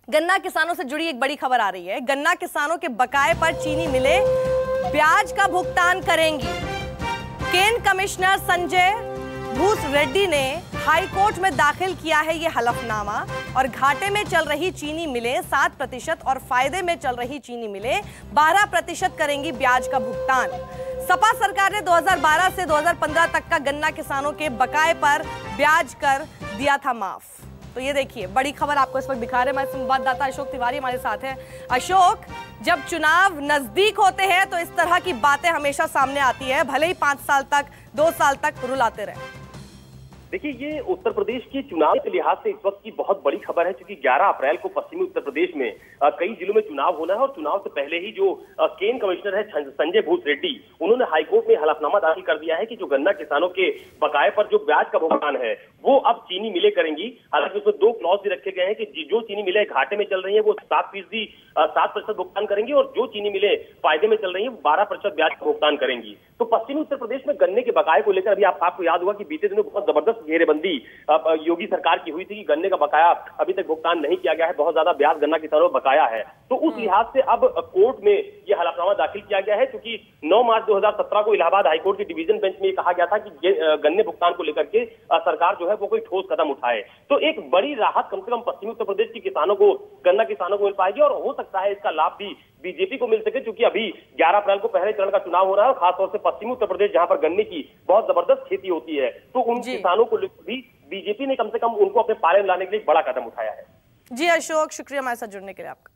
गन्ना किसानों से जुड़ी एक बड़ी खबर आ रही है। गन्ना किसानों के बकाये पर चीनी मिलें ब्याज का भुगतान करेंगी। केन कमिश्नर संजय भूसरेड्डी ने हाई कोर्ट में दाखिल किया है ये हलफनामा और घाटे में चल रही चीनी मिलें 7% और फायदे में चल रही चीनी मिलें 12% करेंगी ब्याज का भुगतान। सपा सरकार ने 2012 से 2015 तक का गन्ना किसानों के बकाये पर ब्याज कर दिया था माफ। तो ये देखिए बड़ी खबर आपको इस वक्त दिखा रहे हैं। हमारे संवाददाता अशोक तिवारी हमारे साथ हैं। अशोक, जब चुनाव नजदीक होते हैं तो इस तरह की बातें हमेशा सामने आती है, भले ही 5 साल तक 2 साल तक रुलाते रहे। देखिए, ये उत्तर प्रदेश के चुनाव के लिहाज से इस वक्त की बहुत बड़ी खबर है, क्योंकि 11 अप्रैल को पश्चिमी उत्तर प्रदेश में कई जिलों में चुनाव होना है और चुनाव से पहले ही जो केन कमिश्नर है संजय भूसरेड्डी, उन्होंने हाईकोर्ट में हलफनामा दाखिल कर दिया है कि जो गन्ना किसानों के बकाये पर जो ब्याज का भुगतान है वो अब चीनी मिलें करेंगी। हालांकि उसमें 2 क्लॉज भी रखे गए हैं कि जो चीनी मिलें घाटे में चल रही है वो 7% भुगतान करेंगी और जो चीनी मिलें फायदे में चल रही है 12% ब्याज का भुगतान करेंगी। तो पश्चिमी उत्तर प्रदेश में गन्ने के बकाये को लेकर अभी आपको याद होगा कि बीते दिनों बहुत जबरदस्त घेरेबंदी योगी सरकार की हुई थी कि गन्ने का बकाया अभी तक भुगतान नहीं किया गया है, बहुत ज्यादा ब्याज गन्ना किसानों को बकाया है। तो उस लिहाज से अब कोर्ट में यह हलफनामा दाखिल किया गया है, क्योंकि 9 मार्च 2017 को इलाहाबाद हाईकोर्ट की डिवीजन बेंच में कहा गया था कि गन्ने भुगतान को लेकर के सरकार जो है वो कोई ठोस कदम उठाए। तो एक बड़ी राहत कम से कम पश्चिमी उत्तर प्रदेश के किसानों को, गन्ना किसानों को मिल पाएगी और हो सकता है इसका लाभ भी बीजेपी को मिल सके, क्योंकि अभी 11 अप्रैल को पहले चरण का चुनाव हो रहा है और खासतौर से पश्चिमी उत्तर प्रदेश जहां पर गन्ने की बहुत जबरदस्त खेती होती है, तो उन किसानों को भी बीजेपी ने कम से कम उनको अपने पाले में लाने के लिए बड़ा कदम उठाया है। जी अशोक, शुक्रिया हमारे साथ जुड़ने के लिए आपका।